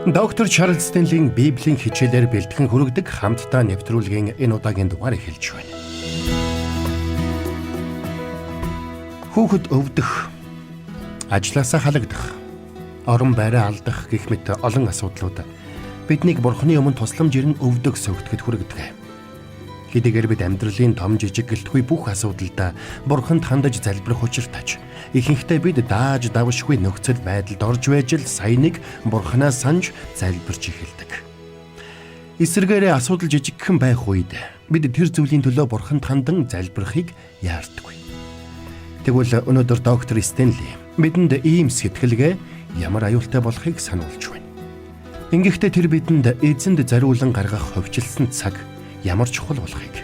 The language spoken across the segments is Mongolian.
Доктор Чарлз Стенлийн Библийн хичээлээр бэлтгэн хүргэдэг хамтдаа нэвтрүүлгийн энэ удаагийн дугаар эхэлж байна. Хүүхэд өвдөх, ажлаасаа халагдах, орон байраа алдах гэх мэт олон асуудлууд биднийг Бурхны өмнө тусламж ирэн өвдөг сөгтөхөд хүргэдэг. Хэдийгээр бид амьдралын том жижиг гэлтгүй бүх асуудалд Бурханд хандаж залбирах учиртаж ихэнхдээ бид дааж давшгүй нөхцөл байдалд орж байж л саяныг Бурханаас санж залбирч эхэлдэг. Эсвэргээрээ асуудал жижигхэн байх үед бид тэр зүйлийн төлөө Бурханд хандан залбирахыг яардаггүй. Тэгвэл өнөөдөр доктор Стенли бидэнд ийм сэтгэлгээ ямар аюултай болохыг сануулж байна. Ингэхдээ тэр бидэнд эзэнд зариулан гаргах хөвчлсөн цаг ямар чухал болохыг,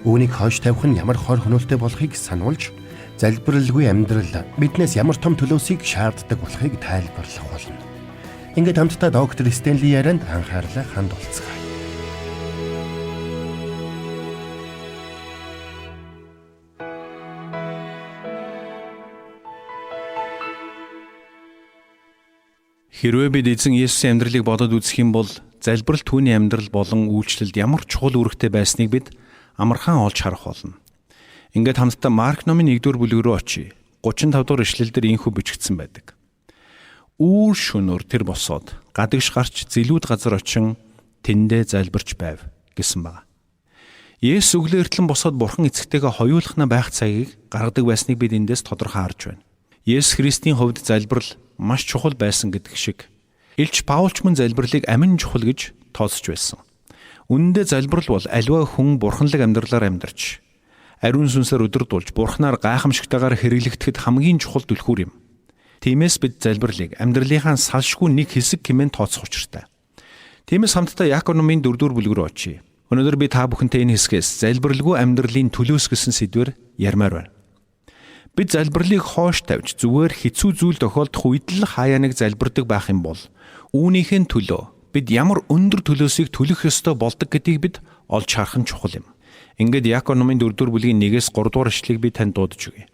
үүнийг хойш тавих нь ямар хор хөнөөлтэй болохыг сануулж, залбиралгүй амьдрал биднээс ямар том төлөөсийг шаарддаг болохыг тайлбарлах болно. Ингээд хамтдаа доктор Стенли ярианд анхаарлаа хандуулцгаая. Хэрвээ бид эзэн Есүсийн амьдралыг бодоод үзэх юм бол залбирал түүний амьдрал болон үйлчлэлд ямар чухал үүрэгтэй байсныг бид амархан олж харах болно. Ингээд хамтдаа Марк номын 1-р бүлэг рүү очие. 35 дугаар ишлэлдэр ийхүү бичигдсэн байдаг. Үүр шөнөөр тэр босоод гадагш гарч зэлүүд газар очин тэндээ залбирч байв гэсэн байна. Есүс өглөөртлэн босоод Бурхан эцэгтэйгээ хоёулахна байх цагийг гаргадаг байсныг бид эндээс тодорхой харж байна. Есүс Христийн хувьд залбирал маш чухал байсан гэдэг шиг Илч Паулч мөн залбирлыг амин чухал гэж тооцож байсан. Үнэндээ залбирал бол аливаа хүн бурханлаг амьдралаар амьдарч, ариун сүнсээр өдөрдүүлж, бурхнаар гайхамшигтайгаар хэрэглэгдэхэд хамгийн чухал түлхүүр юм. Тиймээс бид залбирлыг амьдралынхаа салшгүй нэг хэсэг хэмээн тооцох учиртай. Тиймээс хамтдаа Яаков номын 4-р бүлэг рүү очие. Өнөөдөр би та бүхэнтэй энэ хэсгээс залбирлгүй амьдралын төлөөс гэсэн сэдвээр ярмаар байна. Бид залбирлыг хоош тавьж зүгээр хэцүү зүйл тохиолдох үед л хаяа нэг залбирдаг байх юм бол үүнийхээ төлөө бид ямар өндөр төлөөсийг төлөх ёстой болдог гэдгийг бид олж харах нь чухал юм. Ингээд Яаков номын 4-р бүлгийн 1-ээс 3 дугаар ишлэгийг би танд дуудаж өгье.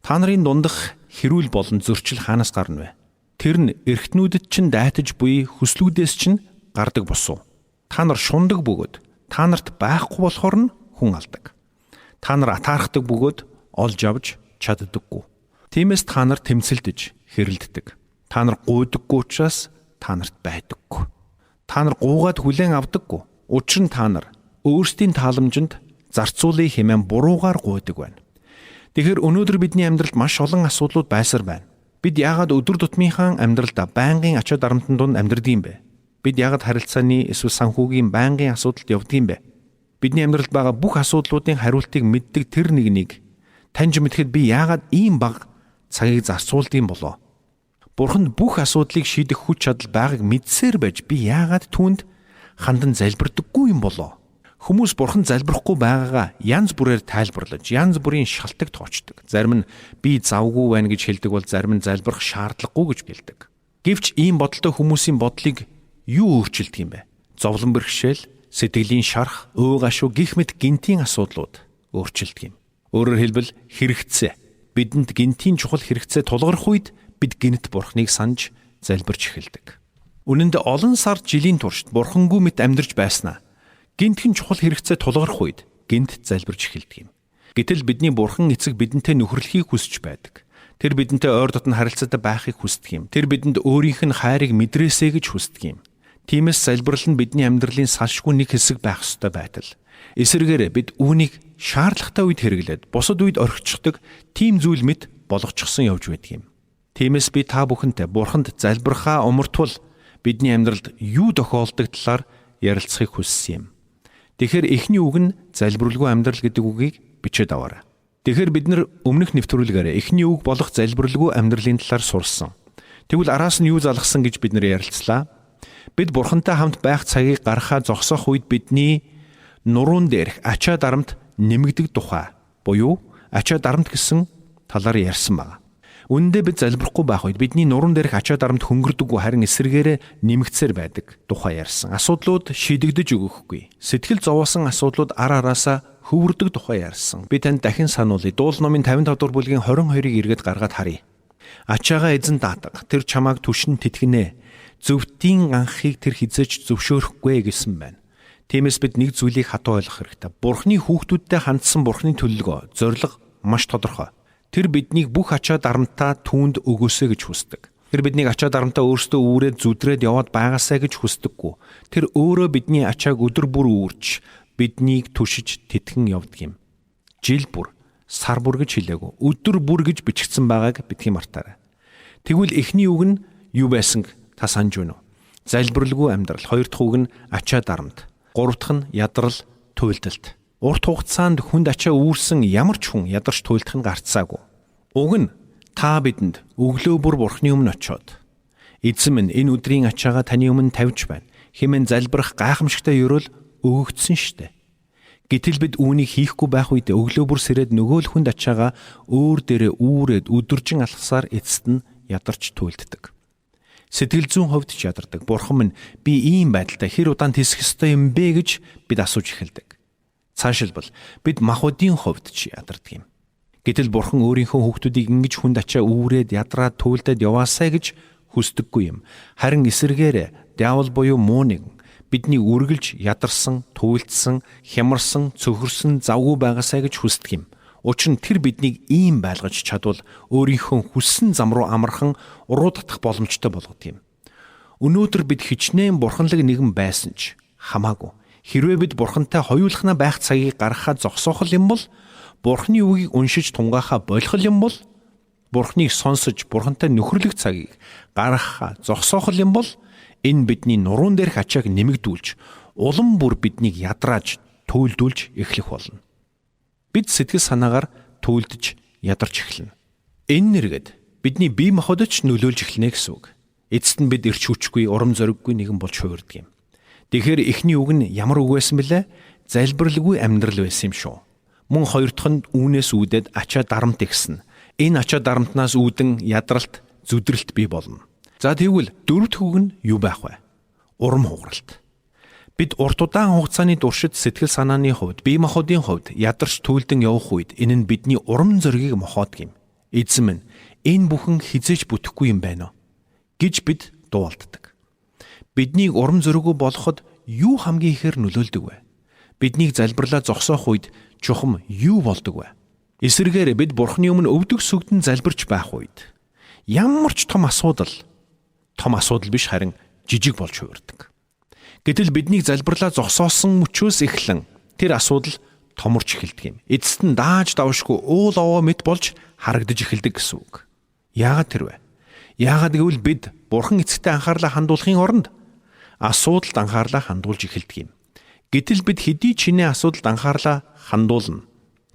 Та нарын дундах хэрүүл болон зөрчил хаанаас гарна вэ? Тэр нь эрхтнүүдэд чинь дайтаж буй хүслүүдээс чинь гардаг босуу. Та нар шундаг бөгөөд та нарт байхгүй болохоор нь хүн алдаг. Та нар атаархдаг бөгөөд олж авч чаддаггүй. Тиймээс та нар тэмцэлдэж хэрэлддэг. Та нар гуйдаггүй учраас та нарт байдаггүй. Та нар гуугаад хүлээн авдаггүй. Учир нь та нар өөрсдийн тааламжинд зарцуулъя хэмээн буруугаар гуйдаг байна. Тэгэхээр өнөөдөр бидний амьдралд маш олон асуудлууд байсаар байна. Бид яагаад өдөр тутмынхаа амьдралдаа байнгын ачаа дарамтны дунд амьдрдаг юм бэ? Бид яагаад харилцааны эсвэл санхүүгийн байнгын асуудалд явдаг юм бэ? Бидний амьдралд байгаа бүх асуудлуудын хариултыг мэддэг тэр нэгнийг таньж мэдхэд би яагаад ийм бага цагийг зарцуулдсан болов? Бурханд бүх асуудлыг шийдэх хүч чадал байгааг мэдсээр байж би яагаад түүнд хандан залбирдаггүй юм болов? Хүмүүс Бурханд залбирахгүй байгаагаа янз бүрээр тайлбарлаж, янз бүрийн шалтгаан тоочдог. Зарим нь би завгүй байна гэж хэлдэг бол зарим нь залбирах шаардлагагүй гэж хэлдэг. Гэвч ийм бодолтой хүмүүсийн бодлыг юу өөрчилдөг юм бэ? Зовлон бэрхшээл, сэтгэлийн шарах, өө гашуу гих мэт гинтийн асуудлууд өөрчилдөг юм. Өөрөөр хэлбэл хэрэгцээ. Бидэнд гинтийн чухал хэрэгцээ тулгарх үед бид гинт Бурхныг санаж залбирч эхэлдэг. Үнэн дээр олон сар жилийн туршид Бурхангүй мэт амьдарч байснаа гинтхэн чухал хэрэгцээ тулгарх үед гинт залбирч эхэлдэг юм. Гэтэл бидний Бурхан эцэг бидэнтэй нөхөрлөхийг хүсэж байдаг. Тэр бидэнтэй ойр дотн харилцаатай байхыг хүсдэг юм. Тэр бидэнд өөрийнх нь хайрыг мэдрээсэй гэж хүсдэг юм. Тиймээс залбирал нь бидний амьдралын салшгүй нэг хэсэг байх ёстой байтал. Эсвэргээрээ бид үүнийг шаардлагатай үед хэрэглээд бусад үед орхичихдаг тийм зүйл мэт болгочихсон явж байдаг юм. Тиймээс би та бүхэнтэй Бурханд залбирахаа умартвал бидний амьдралд юу тохиолдог талаар ярилцахыг хүссэн юм. Тэгэхээр эхний үг нь залбирлгүй амьдрал гэдэг үгийг бичээд аваарай. Тэгэхээр бид нар өмнөх нэвтрүүлгээр эхний үг болох залбирлгүй амьдралын талаар сурсан. Тэгвэл араас нь юу залгасан гэж бид нар ярилцлаа. Бид Бурхантай хамт байх цагийг гаргахаа зогсоох үед бидний нуруунд дээрх ачаа дарамт нэмэгдэг тухай буюу ачаа дарамт гэсэн талаар ярьсан байна. Үүндээ бид залбирахгүй байх үед бидний нуруунд дээрх ачаа дарамт хөнгөрдөггүй харин эсрэгээрээ нэмэгдсээр байдаг тухай ярьсан. Асуудлууд шийдэгдэж өгөхгүй. Сэтгэл зовоосон асуудлууд ар араасаа хөвөрдөг тухай ярьсан. Би танд дахин сануулъя. Дуул номын 55 дугаар бүлгийн 22-ыг эргээд гаргаад харъя. Ачаагаа эзэн даадаг. Тэр чамааг түшин тэтгэнэ. Зөвхтийн анхыг тэр хизээж зөвшөөрөхгүй гэсэн байна. Тиймээс бид нэг зүйлийг хатуу ойлгох хэрэгтэй. Бурхны хүүхдүүдтэй хандсан Бурхны төлөлгөө, зориг маш тодорхой. Тэр биднийг бүх ачаа дарамтаа түүнд өгөөсэй гэж хүсдэг. Тэр биднийг ачаа дарамтаа өөрсдөө үүрээд зүдрээд яваад байгаасай гэж хүсдэггүй. Тэр өөрөө бидний ачааг өдөр бүр үүрч биднийг түшиж тэтгэн явдаг юм. Жил бүр, сар бүр гэж хэлээгүй. Өдөр бүр гэж бичигдсэн байгааг битгий мартаарай. Тэгвэл эхний үг нь юу байсан та санаж байна уу? Залбиралгүй амьдрал. Хоёр дахь үг нь ачаа дарамт. Гурав дахь нь ядрал, туйлдалт. Урт хугацаанд хүнд ачаа үүрсэн ямар ч хүн ядарч туйлдах нь гарцаагүй. Уг нь та бидэнд өглөө бүр Бурхны өмнө очиод эзэн минь энэ өдрийн ачаагаа таны өмнө тавьж байна хэмээн залбирах гайхамшигтай ёрол өгөгдсөн штэ. Гэтэл бид үүнийг хийхгүй байх үед өглөө бүр сэрээд нөгөө л хүнд ачаагаа өөр дээрээ үүрээд өдөржин алхасаар эцэст нь ядарч туйлддаг. Сэтгэл зүйн хувьд ч ядардаг. Бурхан минь би ийм байдалтай хэр удаан тисэх ёстой юм бэ гэж бид асууж эхэлдэг. Цаашилбал бид махбодын хувьд ч ядардаг юм. Гэтэл Бурхан өөрийнхөө хүүхдүүдийг ингэж хүнд ачаа үүрээд ядраад туйлдаад яваасай гэж хүсдэггүй юм. Харин эсэргээр диавол буюу муу нэгэн бидний үргэлж ядарсан, туйлдсан, хямарсан, цөхөрсөн завгүй байгаасай гэж хүсдэг юм. Учир нь тэр биднийг ийм байлгаж чадвал өөрийнхөө хүссэн зам руу амархан уруу татах боломжтой болгодог юм. Өнөөдөр бид хичнээн бурханлаг нэгэн байсан ч хамаагүй. Хэрвээ бид бурхантай хоёулахна байх цагийг гаргахад зогсоох юм бол, Бурхны үгийг уншиж тунгаахаа болох юм бол, Бурхныг сонсож Бурхантай нөхөрлөх цагийг гаргахаа зогсоох юм бол, энэ бидний нуруунд дээрх ачааг нэмэгдүүлж, улам бүр биднийг ядрааж, туйлдуулж эхлэх болно. Бид сэтгэл санаагаар туйлдж, ядарч эхэлнэ. Энэ нэргэд бидний бие махбодод ч нөлөөлж эхэлнэ гэсэн үг. Эцэст нь бид эрч хүчгүй, урам зориггүй нэгэн болж хувирдаг юм. Тэгэхээр эхний үг нь ямар үг байсан бэлээ? Залбиралгүй амьдрал байсан юм шүү. Мөн хоёр дахь нь үүнээс үүдээд ачаа дарамт ихсэн. Энэ ачаа дарамтнаас үүдэн ядралт, зүдрэлт бий болно. За тэгвэл дөрөв дэх үг нь юу байх вэ? Урам хугаралт. Бид урт удаан хугацааны туршид сэтгэл санааны хувьд, бие махбодын хувьд ядарч туйлдан явах үед энэ нь бидний урам зоригийг мохоодог юм. Эзэн минь энэ бүхэн хизээж бүтэхгүй юм байна уу гэж бид дуулддаг. Биднийг урам зориггүй болгоход юу хамгийн ихээр нөлөөлдөг вэ? Биднийг залбирлаа зогсоох үед чухам юу болдог вэ? Эсвэргээр бид Бурхны өмнө өвдөг сүгдэн залбирч байх үед ямар ч том асуудал биш харин жижиг болж хувирдаг. Гэтэл биднийг залбирлаа зогсоосон мөчөөс эхлэн тэр асуудал томорч эхэлдэг юм. Эцэст нь дааж давшгүй уул овоо мэт болж харагдаж эхэлдэг гэсэн үг. Яагаад тэр вэ? Яагаад гэвэл бид Бурхан эцэгтэй анхаарлаа хандуулахын оронд асуудалд анхаарлаа хандуулж эхэлдэг юм. Гэтэл бид хэдий чинээ асуудалд анхаарлаа хандуулна.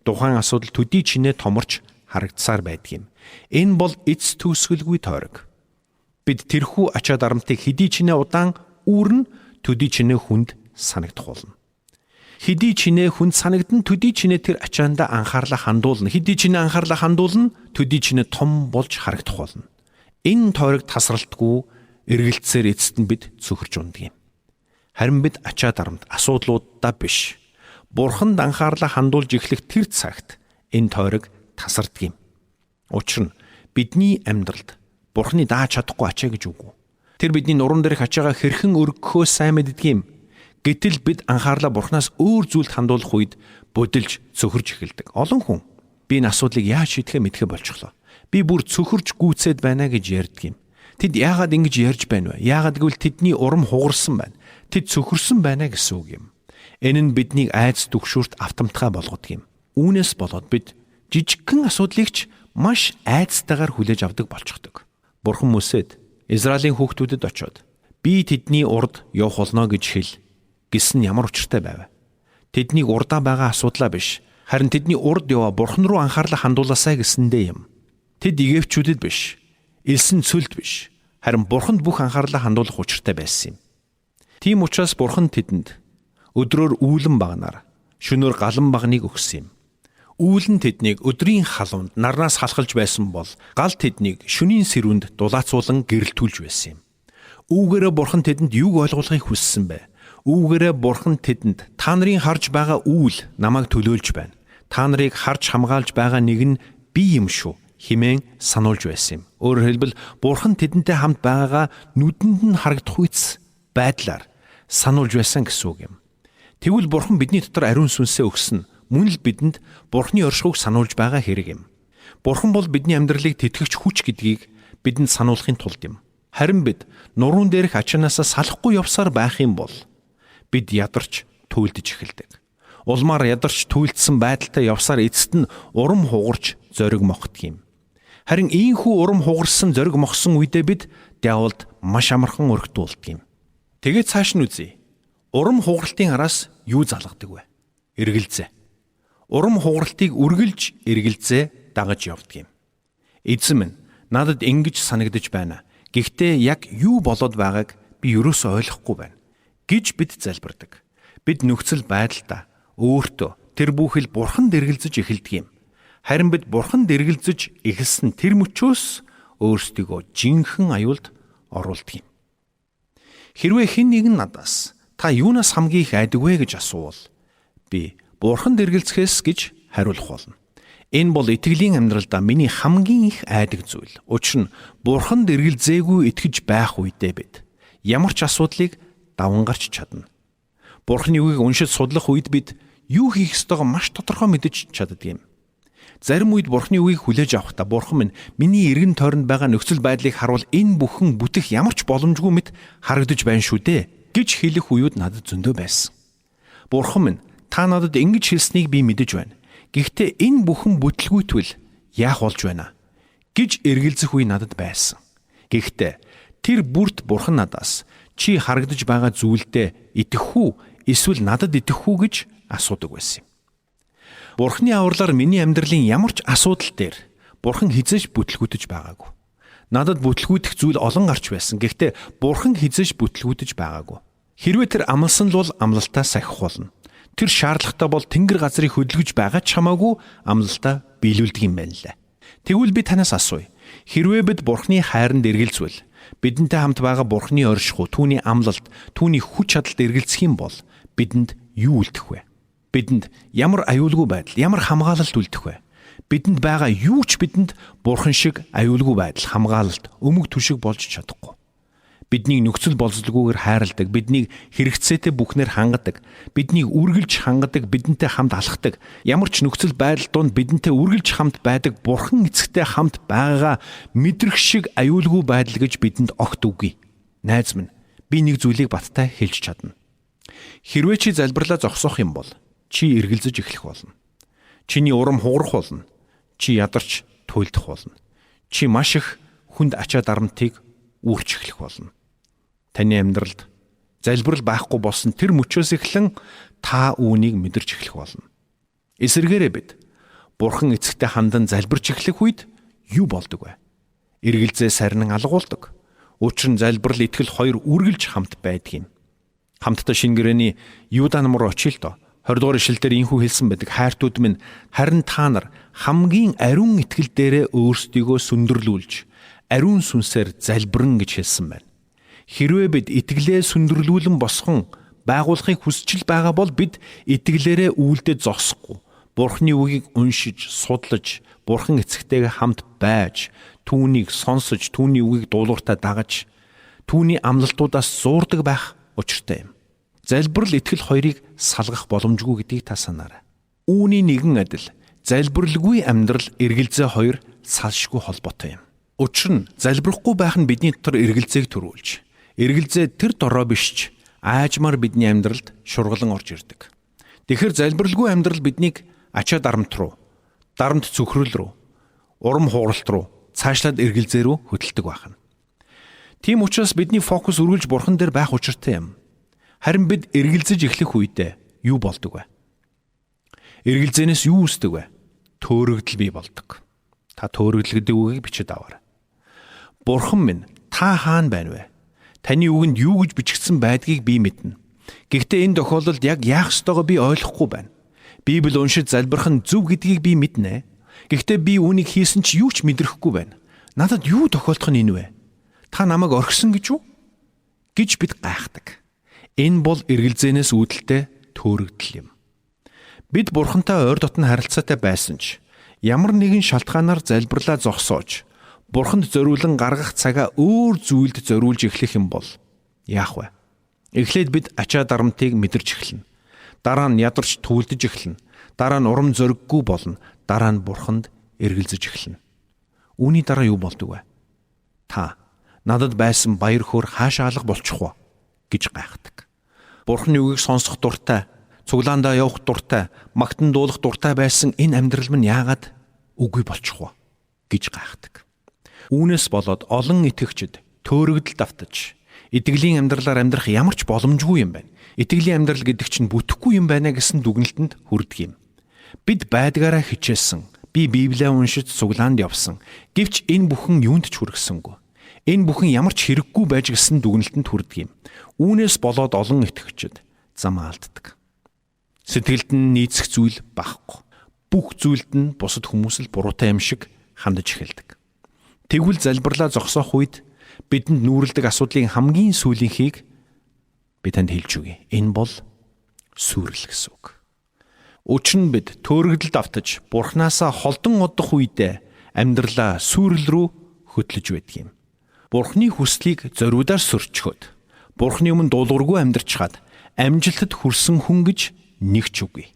Тухайн асуудал төдий чинээ томорч харагдсаар байдаг юм. Энэ бол эц төгсгөлгүй тойрог. Бид тэрхүү ачаа дарамтыг хэдий чинээ удаан үүрнэ, төдий чинээ хүнд санагдах болно. Хэдий чинээ хүнд санагдан, төдий чинээ тэр ачаандаа анхаарлаа хандуулна. Хэдий чинээ анхаарлаа хандуулна, төдий чинээ том болж харагдах болно. Энэ тойрог тасралтгүй эргэлцээр эцэст нь бид цөхөрж ундаг юм. Харин бид ачаа дарамт асуудлуудаа биш, Бурханд анхаарлаа хандуулж эхлэх тэр цагт энэ тойрог тасардаг юм. Учир нь бидний амьдралд Бурхны дааж чадахгүй ачаа гэж үгүй. Тэр бидний нуруунд дээрх ачаагаа хэрхэн өргөхөө сайн мэддэг юм. Гэтэл бид анхаарлаа Бурханаас өөр зүйлд хандуулах үед бодилж цөхөрж эхэлдэг. Олон хүн би энэ асуудлыг яаж шийдэхээ мэдхэ болчихлоо. Би бүр цөхөрж гүйцээд байна гэж ярьдаг юм. Тэд яагаад ингэж ярьж байна вэ? Яагаад гэвэл тэдний урам хугарсан байна. Тэд цөхөрсөн байна гэсэн үг юм. Энэ нь биднийг айц түгшүүрт автоматгай болгодог юм. Үүнээс болоод бид жижигхэн асуудлыг ч маш айцтайгаар хүлээж авдаг болчихдог. Бурхан Мөсед Израилийн хүүхдүүдэд очиод би тэдний урд явах болно гэж хэл гэсэн ямар учиртай байв. Тэднийг урдаа байгаа асуудлаа биш, харин тэдний урд яваа Бурхан руу анхаарлаа хандуулаасай гэсэндээ юм. Тэд игэвчүүдэд биш, элсэн цөлд биш, харин Бурханд бүх анхаарлаа хандуулах учиртай байсан юм. Тийм учраас Бурхан тэдэнд өдрөөр үүлэн багнаар, шөнөөр галан багныг өгсөн юм. Үүлэн тэднийг өдрийн халуунд нарнаас халахалж байсан бол гал тэднийг шөнийн сэрүүнд дулаацуулан гэрэлтүүлж байсан юм. Үүгээрээ Бурхан тэдэнд юуг ойлгуулахыг хүссэн бэ? Үүгээрээ Бурхан тэдэнд та нарын харж байгаа үйл намайг төлөөлж байна. Та нарыг харж хамгаалж байгаа нэг нь би юм шүү. хэмээн сануулж байсан юм. Өөрөөр хэлбэл Бурхан тэдэнтэй хамт байгаагаа нүдэнд нь харагдах үйс байдлаар сануулж байсан гэсэн үг юм. Тэгвэл Бурхан бидний дотор ариун сүнсээ өгсөн мөн л бидэнд Бурханы оршихуйг сануулж байгаа хэрэг юм. Бурхан бол бидний амьдралыг тэтгэгч хүч гэдгийг бидэнд сануулахын тулд юм. Харин бид нуруунд дээрх ачаанаасаа салахгүй явсаар байх юм бол бид ядарч түйлдэж эхэлдэг. Улмаар ядарч түйлдсэн байдалтай явсаар эцэст нь урам хугарч зориг мохдог юм. Харин ийхүү урам хугарсан зориг мохсон үедээ бид диаволд маш амархан өргөдүүлдэг юм. Тэгээд цааш нь үзье. Урам хугарлтын араас юу залгадаг вэ? Эргэлзээ. Урам хугарлтыг үргэлж эргэлзээ дагаж явдаг юм. Эзэн минь надад ингэж санагдаж байна. Гэхдээ яг юу болоод байгааг би ерөөсөө ойлгохгүй байна гэж бид залбирдаг. Бид нөхцөл байдалтай өөртөө тэр бүхэл Бурханд эргэлзэж эхэлдэг юм. Харин бид Бурханд эргэлзэж эхэлсэн тэр мөчөөс өөрсдийгөө жинхэнэ аюулд оруулдаг юм. Хэрвээ хэн нэгэн надаас та юунаас хамгийн их айдаг вэ гэж асуувал би Бурханд эргэлзэхээс гэж хариулах болно. Энэ бол итгэлийн амьдралдаа миний хамгийн их айдаг зүйл. Учир нь Бурханд эргэлзээгүй итгэж байх үедээ бид ямар ч асуудлыг даван гарч чадна. Бурханы үгийг уншиж судлах үед бид юу хийх ёстойгоо маш тодорхой мэдэж чаддаг юм. Зарим үед Бурханы үгийг хүлээж авахдаа Бурхан минь миний эргэн тойронд байгаа нөхцөл байдлыг харуул энэ бүхэн бүтэх ямар ч боломжгүй мэт харагдаж байна шүү дээ гэж хэлэх үеуд надад зөндөө байсан. Бурхан минь та надад ингэж хэлснийг би мэдэж байна. Гэхдээ энэ бүхэн бүтлгүйтвэл яах болж байна гэж эргэлзэх үе надад байсан. Гэхдээ тэр бүрт Бурхан надаас чи харагдаж байгаа зүйлдээ итгэх үү эсвэл надад итгэх үү гэж асуудаг байсан юм. Бурханы авралаар миний амьдралын ямар ч асуудал дээр Бурхан хизээж бүтлгүйтэж байгаагүй. Надад бүтлгүйтэх зүйл олон гарч байсан. Гэхдээ Бурхан хизээж бүтлгүйтэж байгаагүй. Хэрвээ тэр амласан л бол амлалтаа сахих болно. Тэр шаардлагатай бол Тэнгэр газрыг хөдөлгөж байгаа ч хамаагүй амлалтаа биелүүлдэг юм байна лээ. Тэгвэл би танаас асууя. Хэрвээ бид Бурханы хайранд эргэлзвэл бидэнтэй хамт байгаа Бурханы оршихуй, түүний амлалт, түүний хүч чадалд эргэлзэх юм бол бидэнд юу үлдэх вэ? Бидэнд ямар аюулгүй байдал, ямар хамгаалалт үлдэх вэ? Бидэнд байгаа юу ч бидэнд Бурхан шиг аюулгүй байдал, хамгаалалт, өмг түшиг болж чадахгүй. Биднийг нөхцөл болзолгүйгээр хайрладаг, биднийг хэрэгцээтэй бүхнээр хангадаг, биднийг үргэлж хангадаг, бидэнтэй хамт алхдаг, ямар ч нөхцөл байдал донд бидэнтэй үргэлж хамт байдаг Бурхан эцэгтэй хамт байгаагаа мэдрэх шиг аюулгүй байдал гэж бидэнд огт үгүй. Найз минь, би нэг зүйлийг баттай хэлж чадна. Хэрвээ чи залбирлаа зогсоох юм бол чи эргэлзэж эхлэх болно. Чиний урам хугарах болно. Чи ядарч туйлдах болно. Чи маш их хүнд ачаа дарамтыг үүрч эхлэх болно. Таны амьдралд залбирал байхгүй болсон тэр мөчөөс эхлэн та үүнийг мэдэрч эхлэх болно. Эсвэргээрээ бид Бурхан эцэгтэй хандан залбирч эхлэх үед юу болдог вэ? Эргэлзээ сарнин алгуулдаг. Учир нь залбирал итгэл хоёр үргэлж хамт байдаг юм. Хамтдаа шинэ гэрээний Юда намруу очие л доо. 20 дугаар ишлэлээр инхүү хэлсэн байдаг. Хайртууд минь, харин та нар хамгийн ариун итгэл дээрээ өөрсдийгөө сүндэрлүүлж ариун сүнсээр залбирэн гэж хэлсэн байна. Хэрвээ бид итгэлээ сүндэрлүүлэн босгон байгуулахыг хүсэж байгаа бол бид итгэлээрээ үйлдэж зогсохгүй. Бурханы үгийг уншиж, судлаж, Бурхан эцэгтэйгээ хамт байж, түүнийг сонсож, түүний үгийг дуулууртаа дагаж, түүний амлалтуудаас зуурдаг байх учиртай юм. Залбирал итгэл хоёрыг салгах боломжгүй гэдгийг та санаарай. Үүний нэгэн адил залбирлгүй амьдрал эргэлзээ хоёр салшгүй холбоотой юм. Учир нь залбирахгүй байх нь бидний дотор эргэлзээг төрүүлж, эргэлзээ тэр дорой бишч аажмаар бидний амьдралд шургалан орж ирдэг. Тэгэхээр залбирлгүй амьдрал биднийг ачаа дарамт руу, дарамт цөхрөл рүү, урам хугаралт руу, цаашлаад эргэлзээ рүү хөдөлдөг байна. Тийм учраас бидний фокус үргэлж Бурхан дээр байх учиртай юм. Харин бид эргэлзэж эхлэх үедээ юу болдог вэ? Эргэлзээнээс юу үүсдэг вэ? Төөрөгдөл бий болдог. Та төөрөгдөл гэдэг үгийг бичиж аваарай. Бурхан минь, та хаана байна вэ? Таны үгэнд юу гэж бичигдсэн байдгийг би мэднэ. Гэхдээ энэ тохиолдолд яг яах ёстойгоо би ойлгохгүй байна. Библи уншиж залбирх нь зөв гэдгийг би мэднэ. Гэхдээ би үүнийг хийсэн ч юу ч мэдрэхгүй байна. Надад юу тохиолдох нь энэ вэ? Та намайг орхисон гэж үү? Гэж бид гайхдаг. Энэ бол эргэлзээнээс үүдэлтэй төөрөгдөл юм. Бид Бурхантай ойр дотн харилцаатай байсан ч Ямар нэгэн шалтгаанаар залбирлаа зогсоож, Бурханд зориулан гаргах цагаа өөр зүйлд зориулж эхлэх юм бол яах вэ? Эхлээд бид ачаа дарамтыг мэдэрч эхэлнэ. Дараа нь ядарч түлдэж эхэлнэ. Дараа нь урам зориггүй болно. Дараа нь Бурханд эргэлзэж эхэлнэ. Үүний дараа юу болдог вэ? Та надад байсан баяр хөөр хаашаа алга болчих вэ гэж гайхдаг. Бурханы үгийг сонсох дуртай, цуглаандаа явах дуртай, магтан дуулах дуртай байсан энэ амьдрал минь яагаад үгүй болчих вэ гэж гайхдаг. Үүнээс болоод олон итгэгчид төөрөгдөлд автаж, итгэлийн амьдралаар амьдрах ямар ч боломжгүй юм байна. Итгэлийн амьдрал гэдэг чинь бүтэхгүй юм байна гэсэн дүгнэлтэнд хүрдэг юм. Бид байдгаараа хичээсэн, би Библийг уншиж цуглаанд явсан. Гэвч энэ бүхэн юунд ч хүрэхсэнгүй. Энэ бүхэн ямар ч хэрэггүй байж гэсэн дүгнэлтэнд хүрдэг юм. Үүнээс болоод олон итгэгчид зам алддаг. Сэтгэлд нь нийцэх зүйл багхгүй. Бүх зүйлд нь бусад хүмүүс л буруутай юм шиг хандаж эхэлдэг. Тэгвэл залбирлаа зогсоох үед бидэнд нүүрэлдэг асуудлын хамгийн сүүлийнхийг би танд хэлж өгье. Энэ бол сүрэл гэсэн үг. Учир нь бид төөрөгдөлд автаж Бурханаасаа холдон одох үедээ амьдралаа сүрэл рүү хөтлөж байдаг юм. Бурханы хүслийг зориудаар сөрчхөд, Бурханы өмнө дуулуургүй амьдрчхаад амжилтад хүрсэн хүн гэж нэг ч үгүй.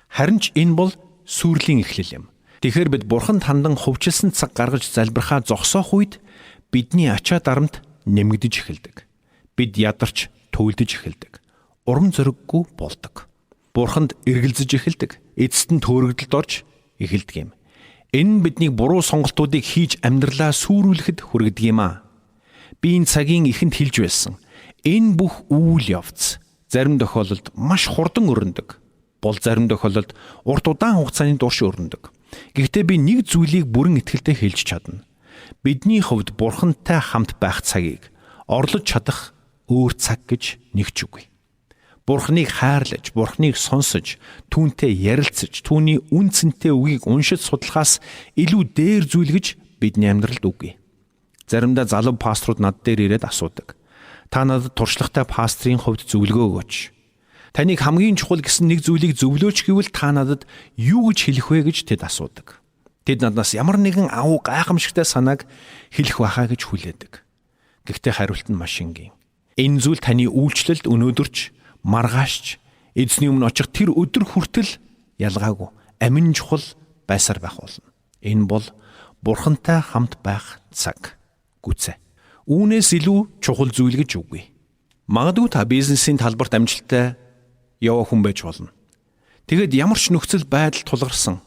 Харин ч энэ бол сүрлийн эхлэл юм. Тэгэхээр бид Бурханд хандан хувьчилсан цаг гаргаж залбирхаа зогсоох үед бидний ачаа дарамт нэмэгдэж эхэлдэг. Бид ядарч түйлдэж эхэлдэг. Урам зориггүй болдог. Бурханд эргэлзэж эхэлдэг. Эцэст нь төөрөгдөлд орж эхэлдэг юм. Энэ нь бидний буруу сонголтуудыг хийж амьдралаа сүрүүлэхэд хүргэдэг юм аа. Би энэ цагийн эхэнд хэлж байсан. Энэ бүх үйл явц зарим тохиолдолд маш хурдан өрнөдөг. Бол зарим тохиолдолд урт удаан хугацааны турш өрнөдөг. Гэхдээ би нэг зүйлийг бүрэн итгэлтэй хэлж чадна. Бидний хувьд Бурхантай хамт байх цагийг орлож чадах өөр цаг гэж нэг ч үгүй. Бурханыг хайрлаж, Бурханыг сонсож, түүнтэй ярилцаж, түүний үн цэнтэй үгийг уншиж судлахаас илүү дээр зүйл гэж бидний амьдралд үгүй. Заримдаа залуу пасторууд над дээр ирээд асуудаг. Та надад туршлагатай пастрын хувьд зөвлөгөө өгөөч. Таныг хамгийн чухал гэсэн нэг зүйлийг зөвлөөч гэвэл та надад юу гэж хэлэх вэ гэж тэд асуудаг. Тэд надаас ямар нэгэн агуу гайхамшигтай санааг хэлэх байхаа гэж хүлээдэг. Гэхдээ хариулт нь маш энгийн. Энэ зүйл таны үйлчлэлд өнөөдөрч, маргаашч, эзний өмнө очих тэр өдөр хүртэл ялгаагүй амин чухал байсаар байх болно. Энэ бол Бурхантай хамт байх цаг. Гүцээ. Үүнээс илүү чухал зүйл гэж үгүй. Магадгүй та бизнесийн талбарт амжилттай явах хүн байж болно. Тэгэд ямар ч нөхцөл байдал тулгарсан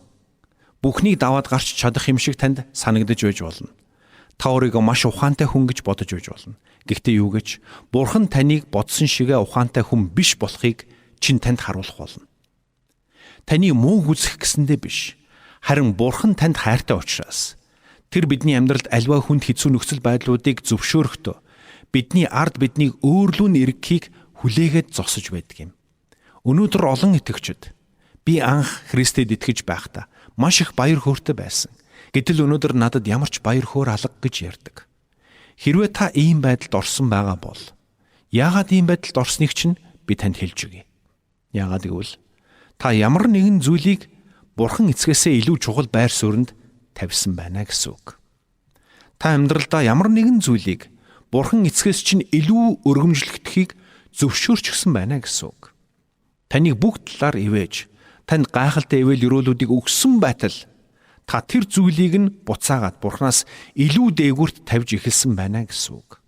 бүхнийг даваад гарч чадах юм шиг танд санагдаж байж болно. Та өөрийгөө маш ухаантай хүн гэж бодож байж болно. Гэхдээ юу гэж Бурхан таныг бодсон шигээ ухаантай хүн биш болохыг чинь танд харуулах болно. Таны муу үзэх гэсэндээ биш. Харин Бурхан танд хайртай учраас тэр бидний амьдралд аливаа хүнд хэцүү нөхцөл байдлуудыг зөвшөөрөхдөө бидний ард биднийг өөрлөө нь эргэхийг хүлээгээд зогсож байдаг юм. Өнөөдөр олон итгэгчид би анх Христэд итгэж байхдаа маш их баяр хөөртэй байсан. Гэтэл өнөөдөр надад ямар ч баяр хөөр алга гэж ярьдаг. Хэрвээ та ийм байдалд орсон байгаа бол яагаад ийм байдалд орсныг чинь би танд хэлж өгье. Яагаад гэвэл та ямар нэгэн зүйлийг Бурхан эцгээсээ илүү чухал байр суурьнд тавьсан байна гэсэн үг. Та амьдралдаа ямар нэгэн зүйлийг Бурхан эцгээс чинь илүү өргөмжлөгдөхийг зөвшөөрчихсөн байна гэсэн үг. Таныг бүх талаар ивэж, танд гайхалтай ивэл өрөөлүүдийг өгсөн байтал та тэр зүйлийг нь буцаагаад Бурханаас илүү дээгүүрт тавьж эхэлсэн байна гэсэн үг.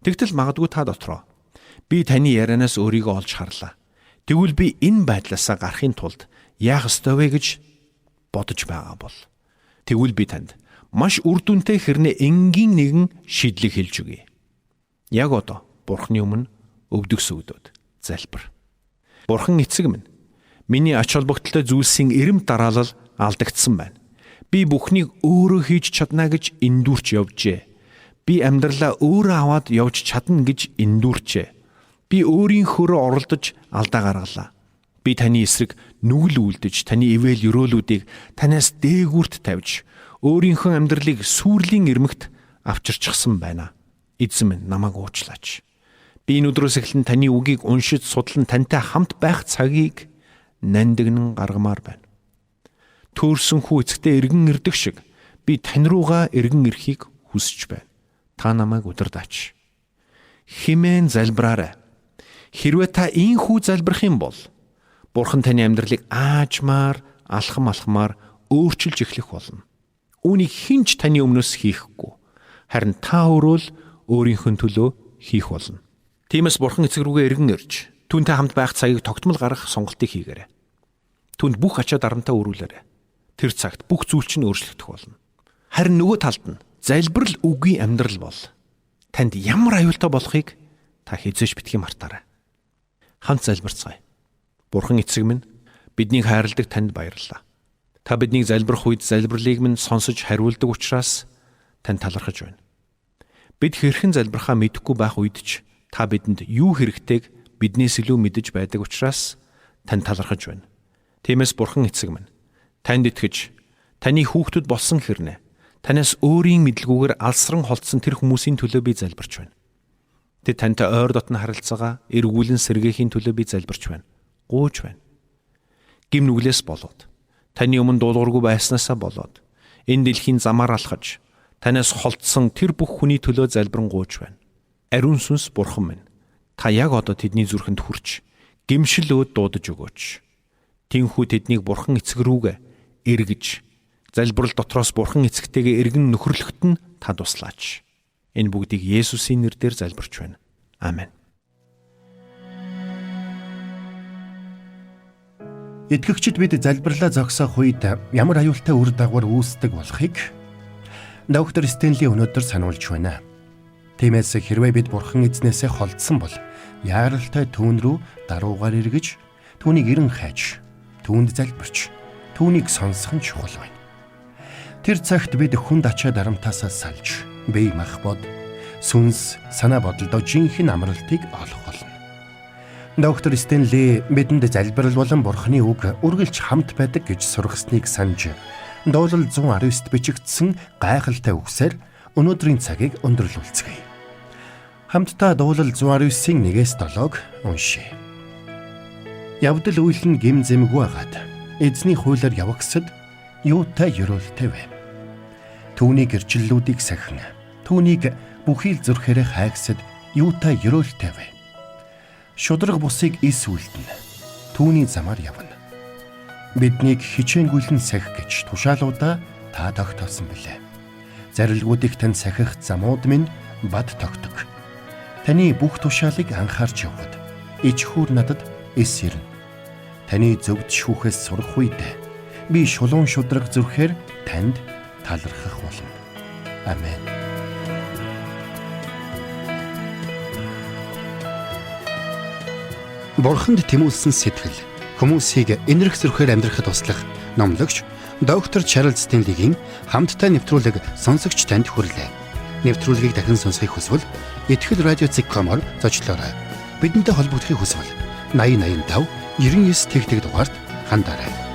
Тэгтэл магадгүй та дотроо би таны ярианаас өөрийгөө олж харлаа. Тэгвэл би энэ байдлаасаа гарахын тулд яах ёстой вэ гэж бодож байгаа бол тэгвэл би танд маш үр дүнтэй хэрнээ энгийн нэгэн шийдлийг хэлж өгье. Яг одоо Бурханы өмнө өвдөгс өгдөөд залбир. Бурхан эцэг минь, миний ач холбогдолтой зүйлсийн эрэм дараалал алдагдсан байна. Би бүхнийг өөрөө хийж чадна гэж эндүрч явжээ. Би амьдралаа өөрөө аваад явж чадна гэж эндүрчээ. Би өөрийнхөөрөө оролдож алдаа гаргалаа. Би таны эсрэг нүгэл үлдэж, таны ивэл өрөөлүүдийг танаас дээгүүрт тавьж, өөрийнхөө амьдралыг сүрлийн ирмэгт авчирчихсан байна. Эзэн минь, намайг уучлаач. Би энэ өдрөөс эхлэн таны үгийг уншиж судлан тантай хамт байх цагийг нандинан гаргамаар байна. Төөрсөн хүү эцэгтэй эргэн ирдэг шиг би тань руугаа эргэн ирэхийг хүсэж байна. Та намайг удирдаач. Химэн залбираарай. Хэрвээ та ийхүү залбирх юм бол Бурхан таны амьдралыг аажмаар, алхамаар өөрчилж эхлэх болно. Үүнийг хинч таны өмнөөс хийхгүй. Харин та өөрөө л өөрийнхөө төлөө хийх болно. Тиймээс Бурхан эцэг рүүгээ эргэн ирж, түүнтэй хамт байх цагийг тогтмол гаргах сонголтыг хийгээрэй. Түүнд бүх ачаа дарамтаа өрүүлээрэй. Тэр цагт бүх зүйл чинь өөрчлөгдөх болно. Харин нөгөө талд нь залбирал үгүй амьдрал бол танд ямар аюултай болохыг та хэзээч битгий мартаарай. Хамт залбирцгаая. Бурхан эцэг минь, биднийг хайрладаг танд баярлалаа. Та биднийг залбирх үед залбирлыг минь сонсож хариулдаг учраас танд талархаж байна. Бид хэрхэн залбирхаа мэдэхгүй байх үед ч та бидэнд юу хэрэгтэйг биднээс илүү мэдэж байдаг учраас танд талархаж байна. Тиймээс Бурхан эцэг минь, танд итгэж, таны хүүхдүүд болсон хэрнээ танаас өөрийн мэдлгүүгээр алсран холдсон тэр хүмүүсийн төлөө би залбирч байна. Тэд тантай ойр дотны харилцаагаа эргүүлэн сэргээхийн төлөө би залбирч байна. Гууж байна. Гим нүглээс болоод, таны өмнө дуулуургүй байснаасаа болоод, энэ дэлхийн замаар алхаж, танаас холдсон тэр бүх хүний төлөө залбирэн гууж байна. Ариун сүнс Бурхан минь, та яг одоо тэдний зүрхэнд хүрч, гимшил өөд дуудаж өгөөч. Тинхүү тэднийг Бурхан эцэг рүүгээ эргэж, залбирал дотроос Бурхан эцэгтэйгээ эргэн нөхөрлөхөд нь та туслаач. Энэ бүгдийг Есүсийн нэрээр залбирч байна. Амен. Итгэгчид бид залбирлаа зогсоох үед ямар аюултай үр дагавар үүсдэг болохыг доктор Стенли өнөөдөр сануулж байна. Тиймээс хэрвээ бид Бурхан эзнээсээ холдсон бол яаралтай түүн рүү даруугаар эргэж, түүнийг эрен хайж, түүнд залбирч, түүнийг сонсох нь чухал байна. Тэр цагт бид хүнд ачаа дарамтаасаа салж, бие махбод, сүнс, санаа бодолдоо жинхэнэ амралтыг олох болно. Доктор Стенли бидэнд залбирал болон Бурханы үг үргэлж хамт байдаг гэж сургасныг санаж, Дуурал 119-т бичигдсэн гайхалтай үгсээр өнөөдрийн цагийг өндөрлүүлцгээе. Хамтдаа Дуурал 119-ийн 1-7-г уншъя. Явдал үйл нь гим зэмгүй агаад эзний хуулиар явагсад юутай ёроолтой вэ? Түүний гэрчлэлүүдийг сахин, түүнийг бүхий л зүрхээрээ хайгсад юутай ёроолтой вэ? Шудраг бусыг эс үлдэнэ, түүний замаар явна. Биднийг хичээнгүйлэн сахих гэж тушаалуудаа та тогтоосон билээ. Зарилгуудыг тань сахих замууд минь бад тогтдог. Таны бүх тушаалыг анхаарч явхад ичхүүр надад эс ирнэ. Таны зөвд шүүхээс сурах үед би шулуун шудраг зүрхээр танд талархах болно. Амен. Бурханд тэмүүлсэн сэтгэл хүмүүсийг энэрх зүрхээр амьдрахад туслах номлогч доктор Чарлз Стенлигийн хамттай нэвтрүүлэг сонсогч танд хүрлээ. Нэвтрүүлгийг дахин сонсохыг хүсвэл Итгэл радио.com-оор зочлоорой. Бидэнтэй холбогдохыг хүсвэл 8085 99 тэгтэг дугаард хандаарай.